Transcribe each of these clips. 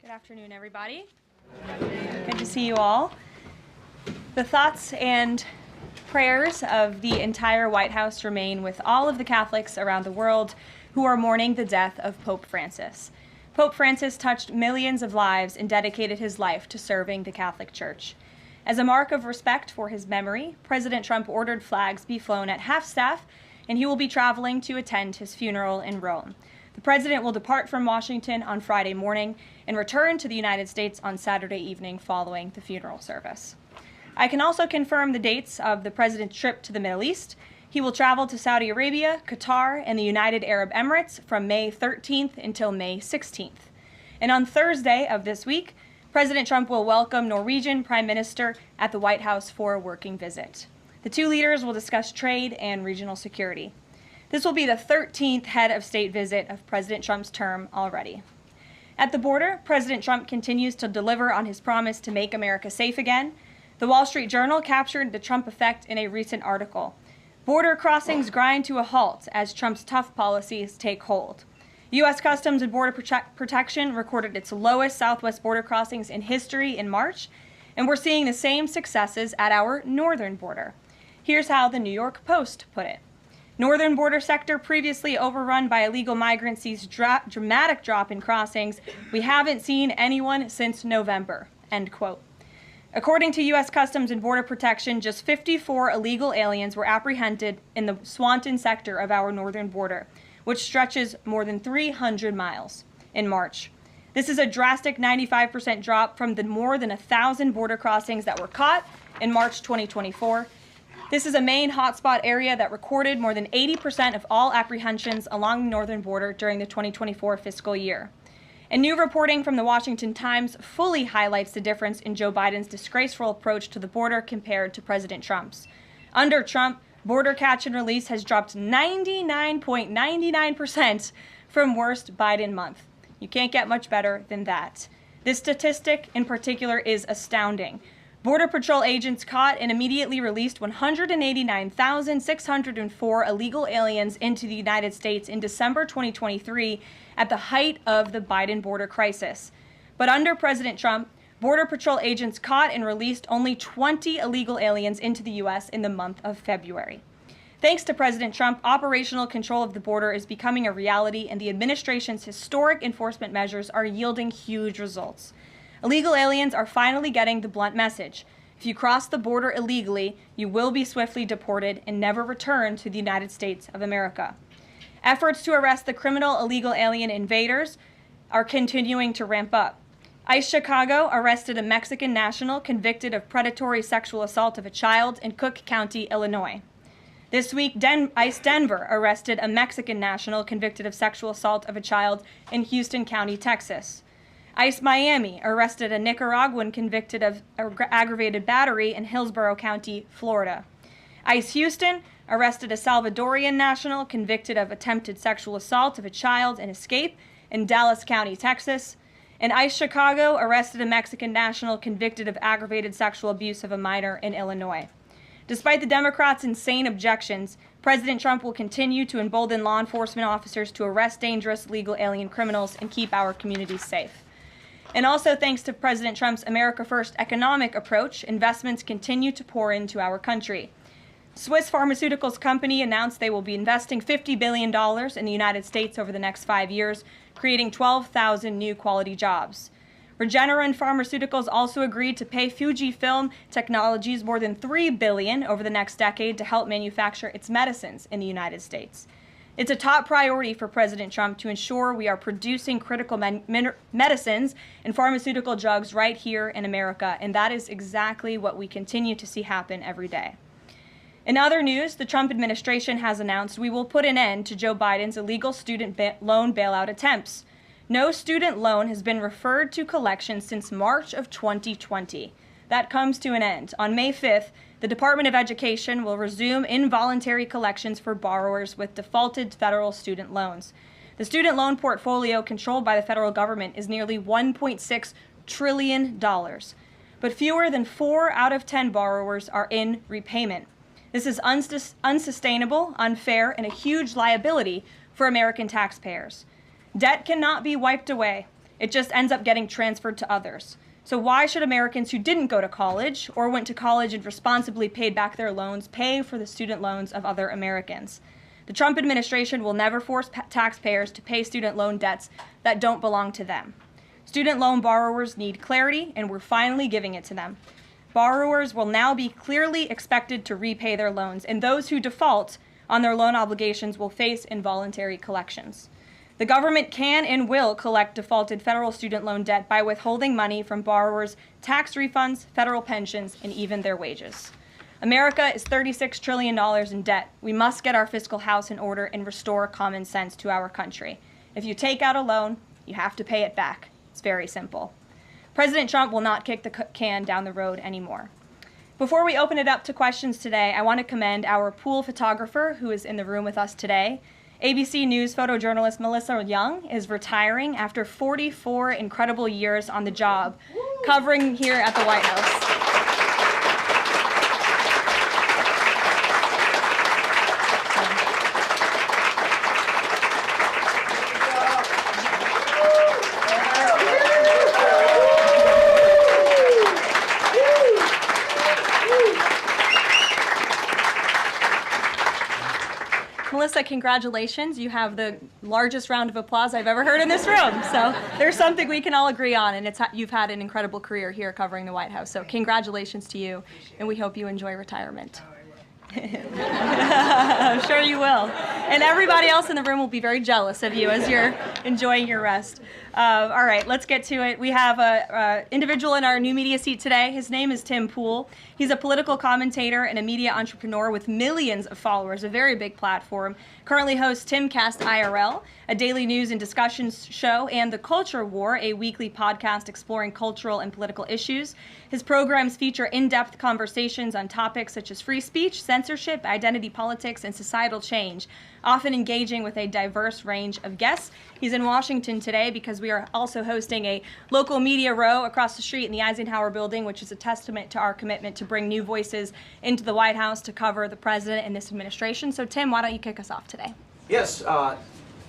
Good afternoon, everybody. Good to see you all. The thoughts and prayers of the entire White House remain with all of the Catholics around the world who are mourning the death of Pope Francis. Pope Francis touched millions of lives and dedicated his life to serving the Catholic Church. As a mark of respect for his memory, President Trump ordered flags be flown at half-staff, and he will be traveling to attend his funeral in Rome. The president will depart from Washington on Friday morning and return to the United States on Saturday evening following the funeral service. I can also confirm the dates of the president's trip to the Middle East. He will travel to Saudi Arabia, Qatar, and the United Arab Emirates from May 13th until May 16th. And on Thursday of this week, President Trump will welcome Norwegian Prime Minister at the White House for a working visit. The two leaders will discuss trade and regional security. This will be the 13th head of state visit of President Trump's term already. At the border, President Trump continues to deliver on his promise to make America safe again. The Wall Street Journal captured the Trump effect in a recent article. Border crossings grind to a halt as Trump's tough policies take hold. U.S. Customs and Border Protection recorded its lowest southwest border crossings in history in March, and we're seeing the same successes at our northern border. Here's how the New York Post put it. Northern border sector previously overrun by illegal migrants sees dramatic drop in crossings. We haven't seen anyone since November, end quote. According to U.S. Customs and Border Protection, just 54 illegal aliens were apprehended in the Swanton sector of our northern border, which stretches more than 300 miles in March. This is a drastic 95% drop from the more than 1,000 border crossings that were caught in March 2024. This is a main hotspot area that recorded more than 80% of all apprehensions along the northern border during the 2024 fiscal year. And new reporting from the Washington Times fully highlights the difference in Joe Biden's disgraceful approach to the border compared to President Trump's. Under Trump, border catch and release has dropped 99.99% from worst Biden month. You can't get much better than that. This statistic in particular is astounding. Border Patrol agents caught and immediately released 189,604 illegal aliens into the United States in December 2023 at the height of the Biden border crisis. But under President Trump, Border Patrol agents caught and released only 20 illegal aliens into the U.S. in the month of February. Thanks to President Trump, operational control of the border is becoming a reality, and the administration's historic enforcement measures are yielding huge results. Illegal aliens are finally getting the blunt message. If you cross the border illegally, you will be swiftly deported and never return to the United States of America. Efforts to arrest the criminal illegal alien invaders are continuing to ramp up. ICE Chicago arrested a Mexican national convicted of predatory sexual assault of a child in Cook County, Illinois. This week, ICE Denver arrested a Mexican national convicted of sexual assault of a child in Houston County, Texas. ICE Miami arrested a Nicaraguan convicted of aggravated battery in Hillsborough County, Florida. ICE Houston arrested a Salvadorian national convicted of attempted sexual assault of a child and escape in Dallas County, Texas. And ICE Chicago arrested a Mexican national convicted of aggravated sexual abuse of a minor in Illinois. Despite the Democrats' insane objections, President Trump will continue to embolden law enforcement officers to arrest dangerous illegal alien criminals and keep our communities safe. And also thanks to President Trump's America First economic approach, investments continue to pour into our country. Swiss pharmaceuticals company announced they will be investing $50 billion in the United States over the next 5 years, creating 12,000 new quality jobs. Regeneron Pharmaceuticals also agreed to pay Fujifilm Technologies more than $3 billion over the next decade to help manufacture its medicines in the United States. It's a top priority for President Trump to ensure we are producing critical medicines and pharmaceutical drugs right here in America, and that is exactly what we continue to see happen every day. In other news, the Trump administration has announced we will put an end to Joe Biden's illegal student loan bailout attempts. No student loan has been referred to collection since March of 2020. That comes to an end. On May 5th, the Department of Education will resume involuntary collections for borrowers with defaulted federal student loans. The student loan portfolio controlled by the federal government is nearly $1.6 trillion, but fewer than 4 out of 10 borrowers are in repayment. This is unsustainable, unfair, and a huge liability for American taxpayers. Debt cannot be wiped away. It just ends up getting transferred to others. So why should Americans who didn't go to college or went to college and responsibly paid back their loans pay for the student loans of other Americans? The Trump administration will never force taxpayers to pay student loan debts that don't belong to them. Student loan borrowers need clarity, and we're finally giving it to them. Borrowers will now be clearly expected to repay their loans, and those who default on their loan obligations will face involuntary collections. The government can and will collect defaulted federal student loan debt by withholding money from borrowers, tax refunds, federal pensions, and even their wages. America is $36 trillion in debt. We must get our fiscal house in order and restore common sense to our country. If you take out a loan, you have to pay it back. It's very simple. President Trump will not kick the can down the road anymore. Before we open it up to questions today, I want to commend our pool photographer who is in the room with us today. ABC News photojournalist Melissa Young is retiring after 44 incredible years on the job, covering here at the White House. Melissa, congratulations. You have the largest round of applause I've ever heard in this room. So there's something we can all agree on, and you've had an incredible career here covering the White House. So congratulations to you, and we hope you enjoy retirement. I'm sure you will. And everybody else in the room will be very jealous of you as you're enjoying your rest. All right, let's get to it. We have an individual in our new media seat today. His name is Tim Pool. He's a political commentator and a media entrepreneur with millions of followers, a very big platform. Currently hosts Timcast IRL, a daily news and discussions show, and The Culture War, a weekly podcast exploring cultural and political issues. His programs feature in-depth conversations on topics such as free speech, censorship, identity politics, and societal change, often engaging with a diverse range of guests. He's in Washington today because we are also hosting a local media row across the street in the Eisenhower building, which is a testament to our commitment to bring new voices into the White House to cover the president and this administration. So Tim, why don't you kick us off today? Yes.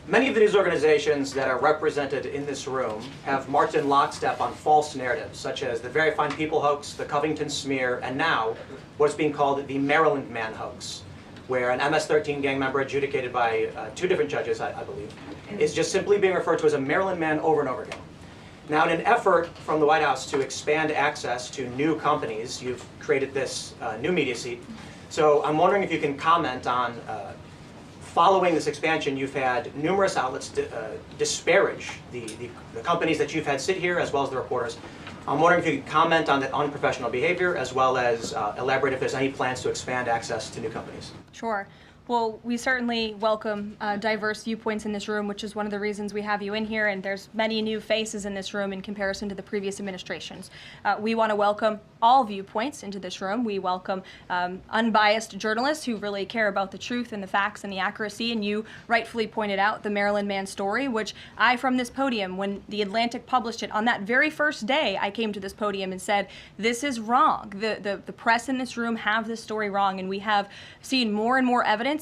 Many of the news organizations that are represented in this room have marched in lockstep on false narratives, such as the Very Fine People hoax, the Covington smear, and now what's being called the Maryland Man hoax, where an MS-13 gang member adjudicated by two different judges, I believe, is just simply being referred to as a Maryland Man over and over again. Now, in an effort from the White House to expand access to new companies, you've created this new media seat. So I'm wondering if you can comment on following this expansion, you've had numerous outlets disparage the companies that you've had sit here, as well as the reporters. I'm wondering if you could comment on that unprofessional behavior, as well as elaborate if there's any plans to expand access to new companies. Sure. Well, we certainly welcome diverse viewpoints in this room, which is one of the reasons we have you in here, and there's many new faces in this room in comparison to the previous administrations. We want to welcome all viewpoints into this room. We welcome unbiased journalists who really care about the truth and the facts and the accuracy, and you rightfully pointed out the Maryland Man story, which I, from this podium, when The Atlantic published it, on that very first day, I came to this podium and said, this is wrong. The press in this room have this story wrong, and we have seen more and more evidence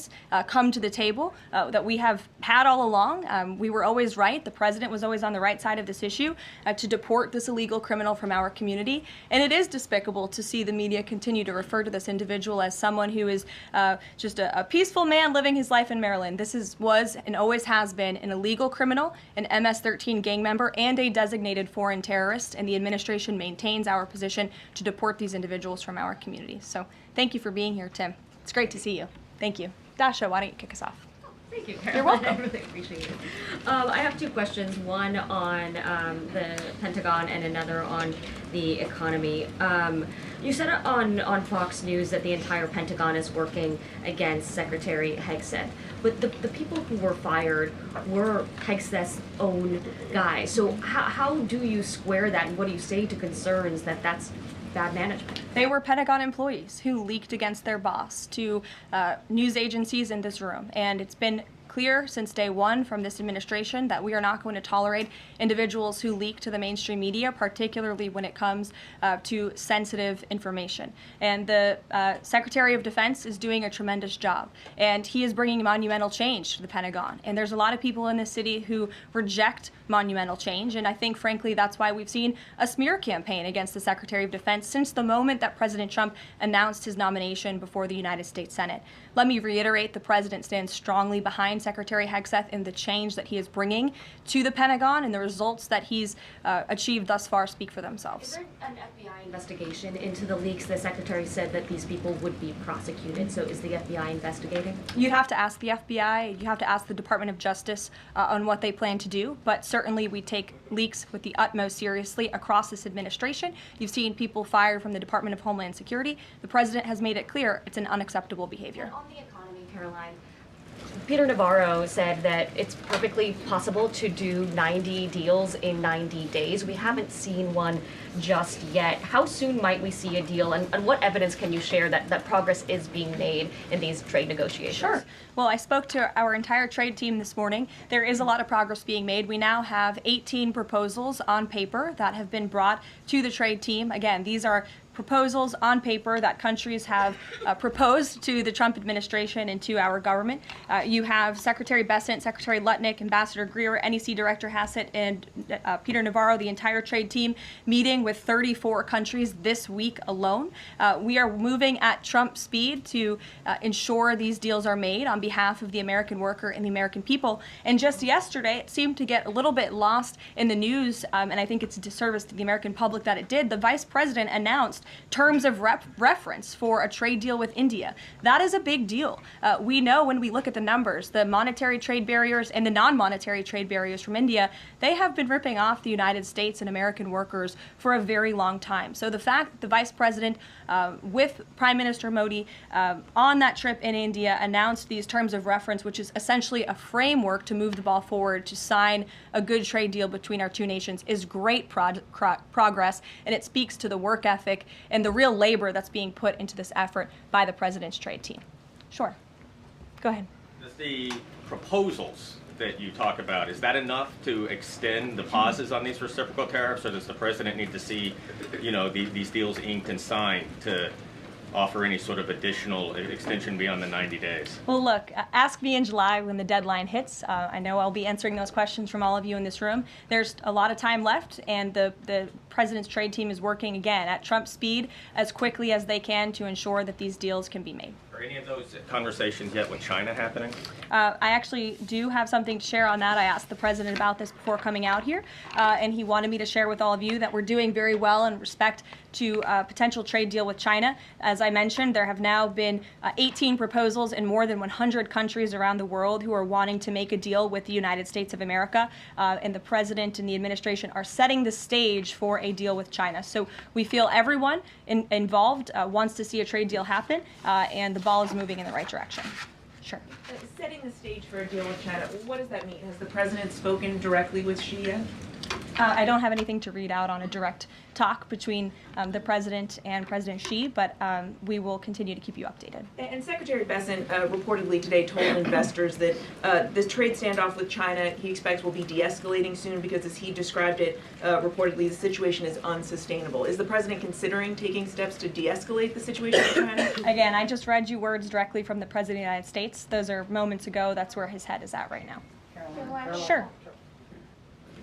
come to the table that we have had all along. We were always right. The president was always on the right side of this issue to deport this illegal criminal from our community. And it is despicable to see the media continue to refer to this individual as someone who is just a peaceful man living his life in Maryland. This was and always has been an illegal criminal, an MS-13 gang member, and a designated foreign terrorist. And the administration maintains our position to deport these individuals from our community. So thank you for being here, Tim. It's great to see you. Thank you. Dasha, why don't you kick us off? Thank you, Karoline. You're welcome. I really appreciate it. I have two questions, one on the Pentagon and another on the economy. You said on Fox News that the entire Pentagon is working against Secretary Hegseth, but the people who were fired were Hegseth's own guys. So how do you square that, and what do you say to concerns that that's bad management? They were Pentagon employees who leaked against their boss to news agencies in this room, and it's been clear since day one from this administration that we are not going to tolerate individuals who leak to the mainstream media, particularly when it comes to sensitive information. And the Secretary of Defense is doing a tremendous job, and he is bringing monumental change to the Pentagon. And there's a lot of people in this city who reject monumental change, and I think, frankly, that's why we've seen a smear campaign against the Secretary of Defense since the moment that President Trump announced his nomination before the United States Senate. Let me reiterate, the President stands strongly behind Secretary Hegseth and the change that he is bringing to the Pentagon, and the results that he's achieved thus far speak for themselves. Is there an FBI investigation into the leaks? The Secretary said that these people would be prosecuted, so is the FBI investigating? You'd have to ask the FBI, you have to ask the Department of Justice on what they plan to do, but certainly we take leaks with the utmost seriously across this administration. You've seen people fired from the Department of Homeland Security. The President has made it clear it's an unacceptable behavior. And on the economy, Karoline, Peter Navarro said that it's perfectly possible to do 90 deals in 90 days. We haven't seen one just yet. How soon might we see a deal, and what evidence can you share that progress is being made in these trade negotiations? Sure. Well, I spoke to our entire trade team this morning. There is a lot of progress being made. We now have 18 proposals on paper that have been brought to the trade team. Again, these are proposals on paper that countries have proposed to the Trump administration and to our government. You have Secretary Bessent, Secretary Lutnick, Ambassador Greer, NEC Director Hassett, and Peter Navarro, the entire trade team, meeting with 34 countries this week alone. We are moving at Trump speed to ensure these deals are made on behalf of the American worker and the American people. And just yesterday, it seemed to get a little bit lost in the news, and I think it's a disservice to the American public that it did. The Vice President announced terms of reference for a trade deal with India. That is a big deal. We know when we look at the numbers, the monetary trade barriers and the non-monetary trade barriers from India, they have been ripping off the United States and American workers for a very long time. So the fact that the Vice President with Prime Minister Modi on that trip in India announced these terms of reference, which is essentially a framework to move the ball forward to sign a good trade deal between our two nations, is great progress, and it speaks to the work ethic and the real labor that's being put into this effort by the President's trade team. Sure. Go ahead. Does the proposals that you talk about, is that enough to extend the pauses on these reciprocal tariffs, or does the President need to see, these deals inked and signed to offer any sort of additional extension beyond the 90 days? Well, look, ask me in July when the deadline hits. I know I'll be answering those questions from all of you in this room. There's a lot of time left, and the President's trade team is working, again, at Trump speed as quickly as they can to ensure that these deals can be made. Are any of those conversations yet with China happening? I actually do have something to share on that. I asked the President about this before coming out here, and he wanted me to share with all of you that we're doing very well in respect to a potential trade deal with China. As I mentioned, there have now been 18 proposals in more than 100 countries around the world who are wanting to make a deal with the United States of America, and the President and the administration are setting the stage for a deal with China. So we feel everyone involved wants to see a trade deal happen, and the ball is moving in the right direction. Sure. Setting the stage for a deal with China, what does that mean? Has the President spoken directly with Xi yet? I don't have anything to read out on a direct talk between the President and President Xi, but we will continue to keep you updated. And Secretary Bessent reportedly today told investors that this trade standoff with China he expects will be de-escalating soon because, as he described it, reportedly the situation is unsustainable. Is the President considering taking steps to de-escalate the situation with China? Again, I just read you words directly from the President of the United States. Those are moments ago. That's where his head is at right now. Karoline. Sure.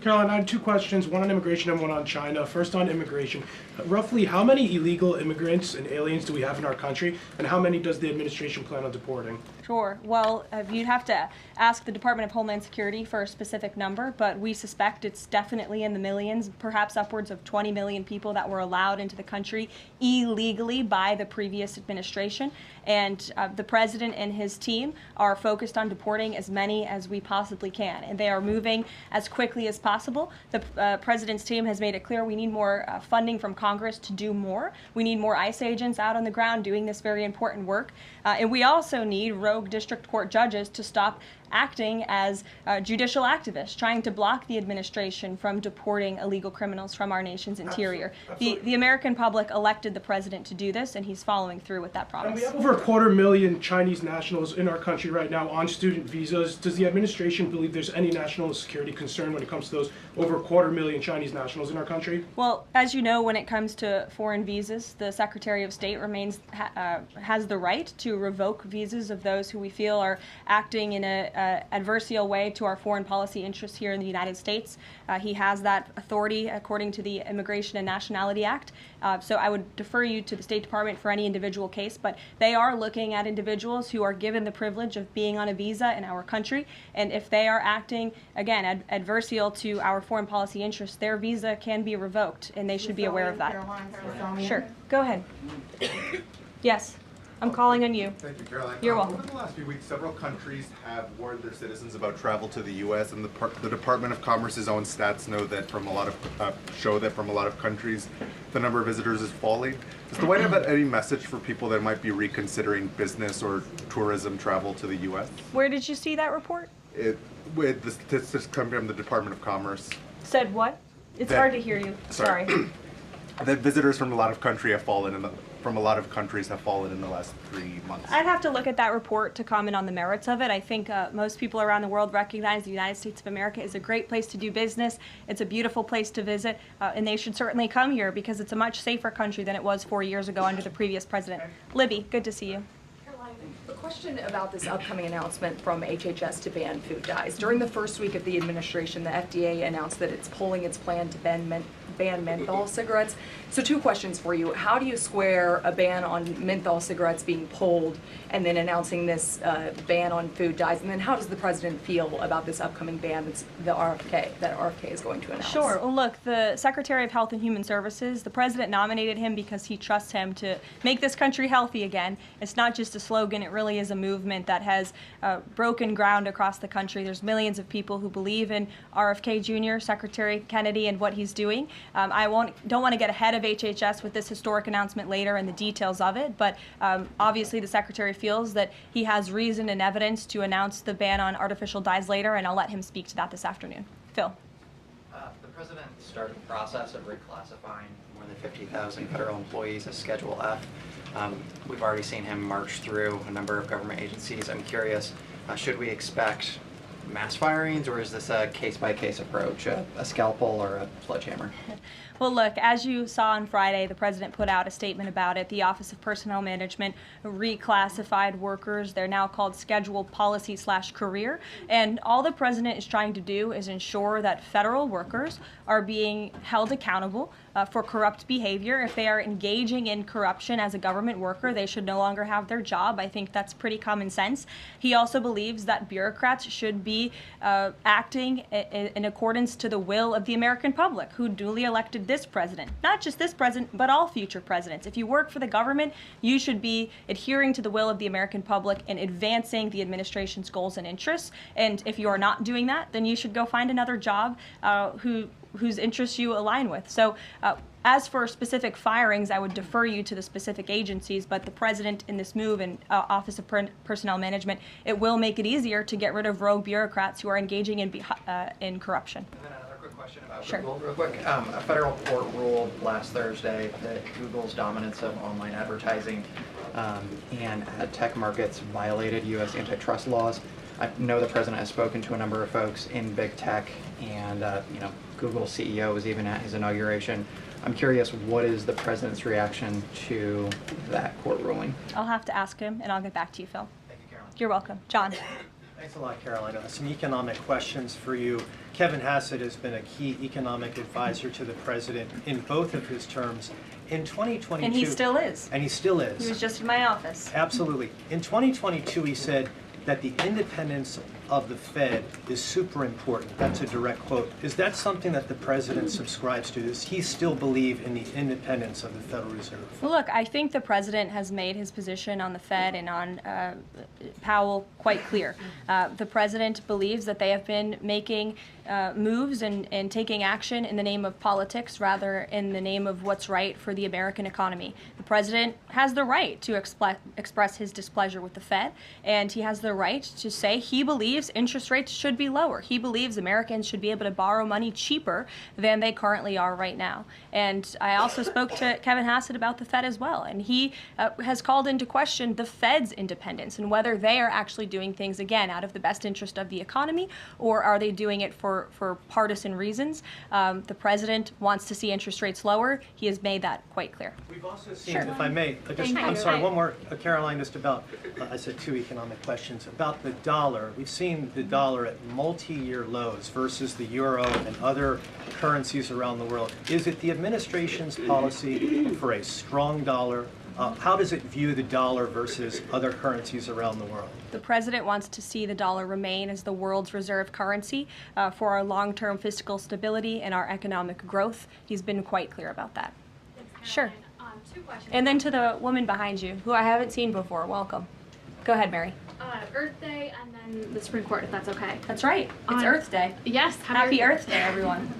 Caroline, I had two questions, one on immigration and one on China. First on immigration. Roughly how many illegal immigrants and aliens do we have in our country, and how many does the administration plan on deporting? Sure. Well, you'd have to ask the Department of Homeland Security for a specific number, but we suspect it's definitely in the millions, perhaps upwards of 20 million people that were allowed into the country illegally by the previous administration. And the President and his team are focused on deporting as many as we possibly can, and they are moving as quickly as possible. The President's team has made it clear we need more funding from Congress to do more. We need more ICE agents out on the ground doing this very important work. And we also need rogue district court judges to stop acting as judicial activists, trying to block the administration from deporting illegal criminals from our nation's interior. The American public elected the president to do this, and he's following through with that promise. And we have over 250,000 Chinese nationals in our country right now on student visas. Does the administration believe there's any national security concern when it comes to those over 250,000 Chinese nationals in our country? Well, as you know, when it comes to foreign visas, the Secretary of State has the right to revoke visas of those who we feel are acting in an adversarial way to our foreign policy interests here in the United States. He has that authority according to the Immigration and Nationality Act. So I would defer you to the State Department for any individual case, but they are looking at individuals who are given the privilege of being on a visa in our country, and if they are acting, again, adversarial to our foreign policy interests, their visa can be revoked, and they should be aware of that. Sure, go ahead. Yes, I'm calling on you. Thank you, Caroline. You're welcome. Over the last few weeks, several countries have warned their citizens about travel to the U.S., and the Department of Commerce's own stats know that from a lot of countries, the number of visitors is falling. Does the White House have any message for people that might be reconsidering business or tourism travel to the U.S.? Where did you see that report? With the statistics coming from the Department of Commerce. Said what? It's hard to hear you. Sorry. That visitors from a lot of countries have fallen in the last 3 months. I'd have to look at that report to comment on the merits of it. I think most people around the world recognize the United States of America is a great place to do business. It's a beautiful place to visit, and they should certainly come here because it's a much safer country than it was 4 years ago under the previous president. Libby, good to see you. A question about this upcoming announcement from HHS to ban food dyes. During the first week of the administration, the FDA announced that it's pulling its plan to ban menthol cigarettes. So 2 questions for you. How do you square a ban on menthol cigarettes being pulled and then announcing this ban on food dyes? And then how does the president feel about this upcoming ban that RFK is going to announce? Sure. Well, look, the Secretary of Health and Human Services, the president nominated him because he trusts him to make this country healthy again. It's not just a slogan. It really is a movement that has broken ground across the country. There's millions of people who believe in RFK Jr., Secretary Kennedy, and what he's doing. I don't want to get ahead of HHS with this historic announcement later and the details of it, but obviously the Secretary feels that he has reason and evidence to announce the ban on artificial dyes later, and I'll let him speak to that this afternoon. Phil. The president started the process of reclassifying more than 50,000 federal employees as Schedule F. We've already seen him march through a number of government agencies. I'm curious, should we expect mass firings, or is this a case-by-case approach, a scalpel or a sledgehammer? Well, look, as you saw on Friday, the president put out a statement about it. The Office of Personnel Management reclassified workers. They're now called scheduled policy/career. And all the president is trying to do is ensure that federal workers are being held accountable for corrupt behavior. If they are engaging in corruption as a government worker, they should no longer have their job. I think that's pretty common sense. He also believes that bureaucrats should be acting in accordance to the will of the American public, who duly elected this president. Not just this president, but all future presidents. If you work for the government, you should be adhering to the will of the American public and advancing the administration's goals and interests. And if you are not doing that, then you should go find another job whose interests you align with. So as for specific firings, I would defer you to the specific agencies, but the president in this move and Office of Personnel Management, it will make it easier to get rid of rogue bureaucrats who are engaging in corruption. And then another quick question about Sure. Google, real quick. A federal court ruled last Thursday that Google's dominance of online advertising and ad tech markets violated U.S. antitrust laws. I know the president has spoken to a number of folks in big tech, and Google's CEO was even at his inauguration. I'm curious, what is the president's reaction to that court ruling? I'll have to ask him, and I'll get back to you, Phil. Thank you, Caroline. You're welcome. John. Thanks a lot, Caroline. Some economic questions for you. Kevin Hassett has been a key economic advisor to the president in both of his terms. In 2022... And he still is. And he still is. He was just in my office. Absolutely. In 2022, he said that the independence of the Fed is super important. That's a direct quote. Is that something that the president subscribes to? Does he still believe in the independence of the Federal Reserve? Well, look, I think the president has made his position on the Fed and on Powell quite clear. The president believes that they have been making moves and taking action in the name of politics rather in the name of what's right for the American economy. The president has the right to express his displeasure with the Fed, and he has the right to say he believes believes interest rates should be lower. He believes Americans should be able to borrow money cheaper than they currently are right now. And I also spoke to Kevin Hassett about the Fed as well, and he has called into question the Fed's independence and whether they are actually doing things, again, out of the best interest of the economy, or are they doing it for partisan reasons. The president wants to see interest rates lower. He has made that quite clear. We've also seen, if I may, I'm sorry, one more, Caroline, just about, I said 2 economic questions. About the dollar, we've seen the dollar at multi-year lows versus the euro and other currencies around the world. Is it the administration's policy for a strong dollar? How does it view the dollar versus other currencies around the world? The president wants to see the dollar remain as the world's reserve currency for our long-term fiscal stability and our economic growth. He's been quite clear about that. Sure. 2 questions. And then to the woman behind you, who I haven't seen before, welcome. Go ahead, Mary. Earth Day and then the Supreme Court, if that's okay. That's right. It's Earth Day. Yes. Happy Earth Day, everyone.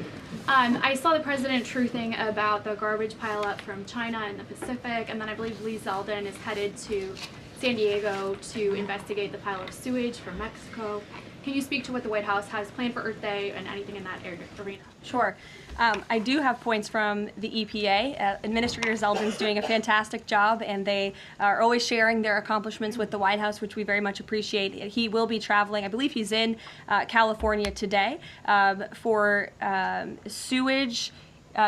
I saw the president truthing about the garbage pileup from China in the Pacific, and then I believe Lee Zeldin is headed to San Diego to investigate the pile of sewage from Mexico. Can you speak to what the White House has planned for Earth Day and anything in that arena? Sure. I do have points from the EPA. Administrator Zeldin's doing a fantastic job, and they are always sharing their accomplishments with the White House, which we very much appreciate. He will be traveling, I believe he's in California today, for sewage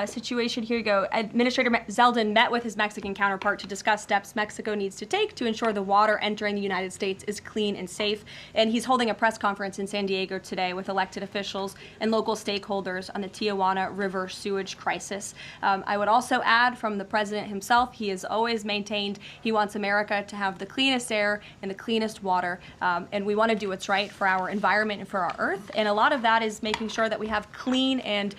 situation. Here you go. Administrator Zeldin met with his Mexican counterpart to discuss steps Mexico needs to take to ensure the water entering the United States is clean and safe. And he's holding a press conference in San Diego today with elected officials and local stakeholders on the Tijuana River sewage crisis. I would also add from the president himself, he has always maintained he wants America to have the cleanest air and the cleanest water. And we want to do what's right for our environment and for our earth. And a lot of that is making sure that we have clean and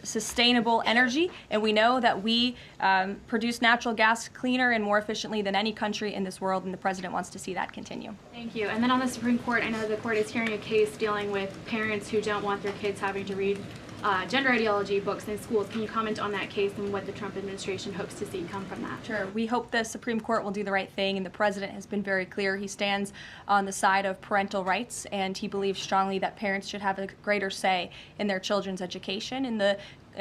sustainable energy, and we know that we produce natural gas cleaner and more efficiently than any country in this world, and the president wants to see that continue. Thank you. And then on the Supreme Court, I know the court is hearing a case dealing with parents who don't want their kids having to read gender ideology books in schools. Can you comment on that case and what the Trump administration hopes to see come from that? Sure. We hope the Supreme Court will do the right thing, and the president has been very clear. He stands on the side of parental rights, and he believes strongly that parents should have a greater say in their children's education and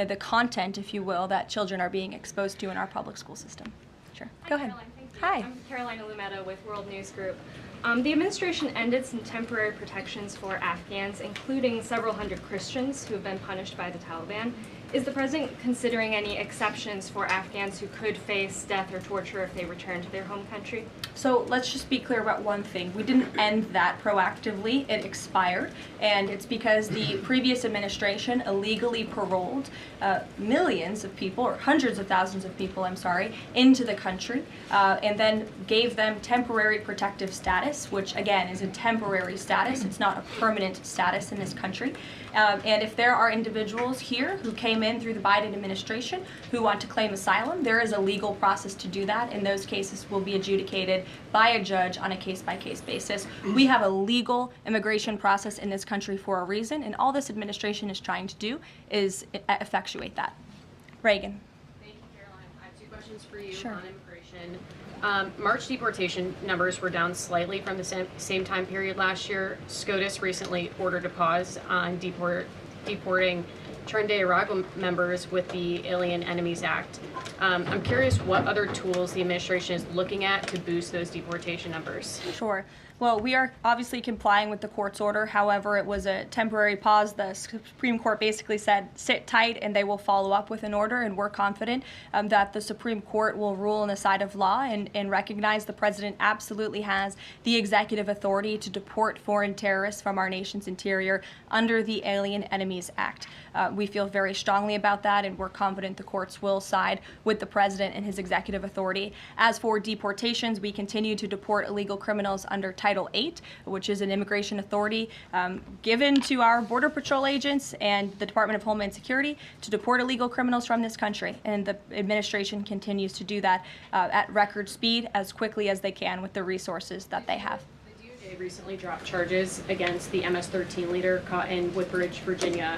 the content, if you will, that children are being exposed to in our public school system. Sure. Go ahead. Caroline, thank you. Hi. I'm Karoline Leavitt with World News Group. The administration ended some temporary protections for Afghans, including several hundred Christians who have been punished by the Taliban. Is the president considering any exceptions for Afghans who could face death or torture if they return to their home country? So let's just be clear about one thing. We didn't end that proactively. It expired, and it's because the previous administration illegally paroled millions of people, or hundreds of thousands of people, I'm sorry, into the country, and then gave them temporary protective status, which again is a temporary status. It's not a permanent status in this country. And if there are individuals here who came in through the Biden administration who want to claim asylum, there is a legal process to do that, and those cases will be adjudicated by a judge on a case-by-case basis. We have a legal immigration process in this country for a reason, and all this administration is trying to do is effectuate that. Reagan. Thank you, Caroline. I have 2 questions for you Sure. on immigration. March deportation numbers were down slightly from the same time period last year. SCOTUS recently ordered a pause on deporting Trinidad Tobago members with the Alien Enemies Act. I'm curious what other tools the administration is looking at to boost those deportation numbers. Sure. Well, we are obviously complying with the court's order. However, it was a temporary pause. The Supreme Court basically said, sit tight, and they will follow up with an order, and we're confident that the Supreme Court will rule on the side of law and recognize the president absolutely has the executive authority to deport foreign terrorists from our nation's interior under the Alien Enemies Act. We feel very strongly about that, and we're confident the courts will side with the president and his executive authority. As for deportations, we continue to deport illegal criminals under Title VIII, which is an immigration authority given to our Border Patrol agents and the Department of Homeland Security to deport illegal criminals from this country. And the administration continues to do that at record speed as quickly as they can with the resources that they have. The due They recently dropped charges against the MS-13 leader caught in Woodbridge, Virginia,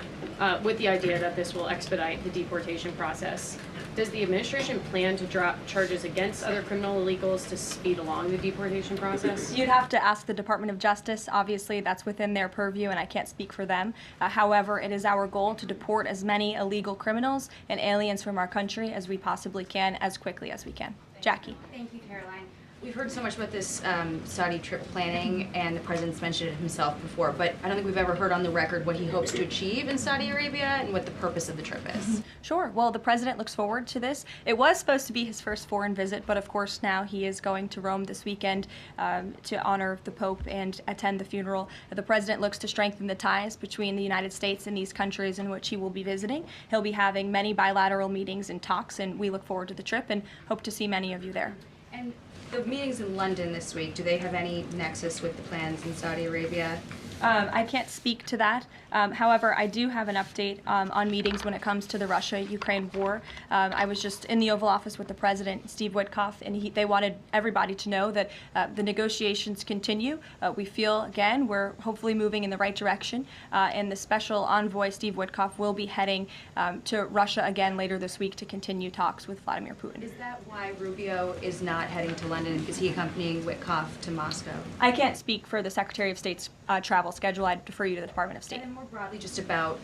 with the idea that this will expedite the deportation process. Does the administration plan to drop charges against other criminal illegals to speed along the deportation process? You'd have to ask the Department of Justice. Obviously, that's within their purview, and I can't speak for them. However, it is our goal to deport as many illegal criminals and aliens from our country as we possibly can, as quickly as we can. Jackie. Thank you, Caroline. We've heard so much about this Saudi trip planning, and the president's mentioned it himself before, but I don't think we've ever heard on the record what he hopes to achieve in Saudi Arabia and what the purpose of the trip is. Sure. Well, the president looks forward to this. It was supposed to be his first foreign visit, but of course now he is going to Rome this weekend to honor the Pope and attend the funeral. The president looks to strengthen the ties between the United States and these countries in which he will be visiting. He'll be having many bilateral meetings and talks, and we look forward to the trip and hope to see many of you there. And the meetings in London this week, do they have any nexus with the plans in Saudi Arabia? I can't speak to that. However, I do have an update on meetings when it comes to the Russia-Ukraine war. I was just in the Oval Office with the President, Steve Witkoff, and they wanted everybody to know that the negotiations continue. We feel, again, we're hopefully moving in the right direction, and the special envoy, Steve Witkoff, will be heading to Russia again later this week to continue talks with Vladimir Putin. Is that why Rubio is not heading to London? Is he accompanying Witkoff to Moscow? I can't speak for the Secretary of State's travel schedule. I'd defer you to the Department of State. And then more broadly, just about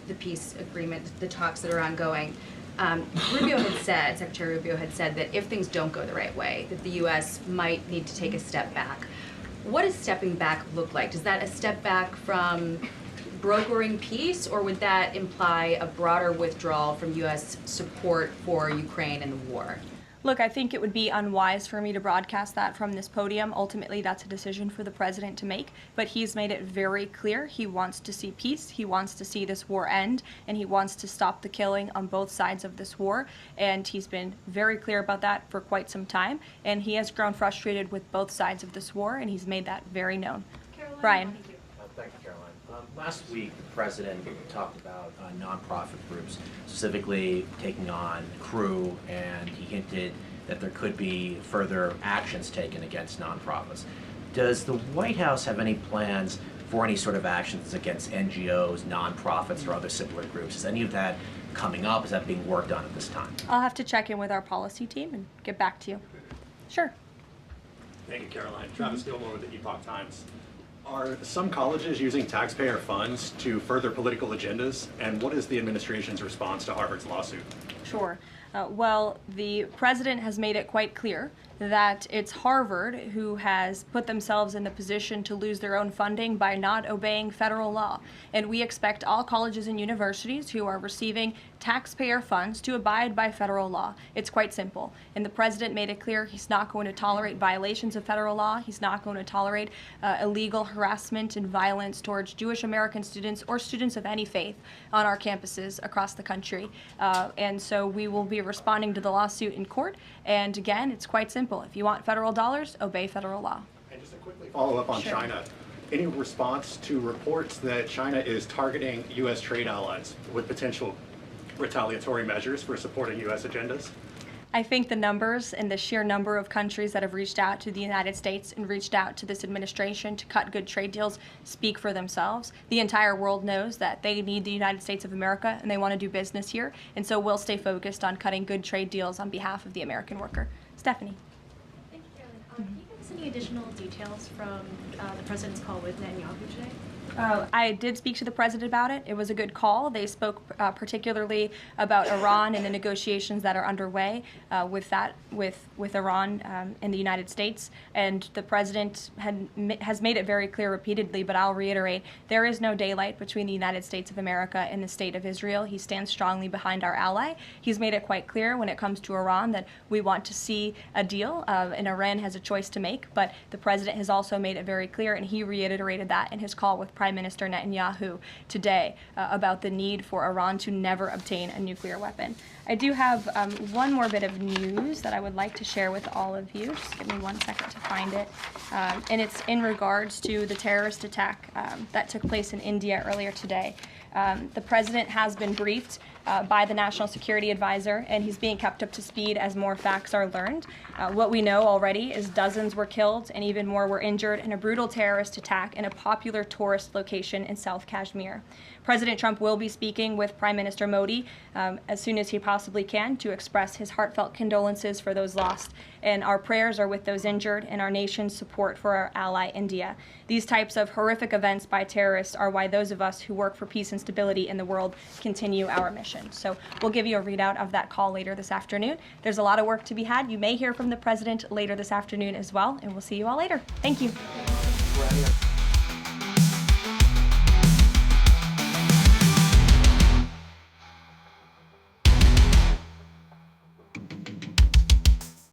the peace agreement, the talks that are ongoing. Secretary Rubio had said that if things don't go the right way, that the U.S. might need to take a step back. What does stepping back look like? Is that a step back from brokering peace, or would that imply a broader withdrawal from U.S. support for Ukraine and the war? Look, I think it would be unwise for me to broadcast that from this podium. Ultimately, that's a decision for the president to make, but he's made it very clear he wants to see peace, he wants to see this war end, and he wants to stop the killing on both sides of this war, and he's been very clear about that for quite some time, and he has grown frustrated with both sides of this war, and he's made that very known. Caroline, Brian. thank you. Thank you, Caroline. Last week, the president talked about nonprofit groups, specifically taking on crew, and he hinted that there could be further actions taken against nonprofits. Does the White House have any plans for any sort of actions against NGOs, nonprofits, or other similar groups? Is any of that coming up? Is that being worked on at this time? I'll have to check in with our policy team and get back to you. Sure. Thank you, Caroline. Travis Gilmore with the Epoch Times. Are some colleges using taxpayer funds to further political agendas? And what is the administration's response to Harvard's lawsuit? Sure. Well, the president has made it quite clear that it's Harvard who has put themselves in the position to lose their own funding by not obeying federal law. And we expect all colleges and universities who are receiving taxpayer funds to abide by federal law. It's quite simple. And the president made it clear he's not going to tolerate violations of federal law. He's not going to tolerate illegal harassment and violence towards Jewish American students or students of any faith on our campuses across the country. And so we will be responding to the lawsuit in court. And again, it's quite simple. If you want federal dollars, obey federal law. And just a quickly follow up on China. Any response to reports that China is targeting U.S. trade allies with potential retaliatory measures for supporting U.S. agendas? I think the numbers and the sheer number of countries that have reached out to the United States and reached out to this administration to cut good trade deals speak for themselves. The entire world knows that they need the United States of America and they want to do business here, and so we'll stay focused on cutting good trade deals on behalf of the American worker. Stephanie. Thank you, Caroline. Can you give us any additional details from the president's call with Netanyahu today? I did speak to the president about it. It was a good call. They spoke particularly about Iran and the negotiations that are underway with Iran and the United States. And the president has made it very clear repeatedly, but I'll reiterate, there is no daylight between the United States of America and the state of Israel. He stands strongly behind our ally. He's made it quite clear when it comes to Iran that we want to see a deal, and Iran has a choice to make. But the president has also made it very clear, and he reiterated that in his call with Prime Minister Netanyahu today about the need for Iran to never obtain a nuclear weapon. I do have one more bit of news that I would like to share with all of you. Just give me 1 second to find it. And it's in regards to the terrorist attack that took place in India earlier today. The president has been briefed by the National Security Advisor, and he's being kept up to speed as more facts are learned. What we know already is dozens were killed and even more were injured in a brutal terrorist attack in a popular tourist location in South Kashmir. President Trump will be speaking with Prime Minister Modi as soon as he possibly can to express his heartfelt condolences for those lost, and our prayers are with those injured and our nation's support for our ally India. These types of horrific events by terrorists are why those of us who work for peace and stability in the world continue our mission. So we'll give you a readout of that call later this afternoon. There's a lot of work to be had. You may hear from the president later this afternoon as well, and we'll see you all later. Thank you.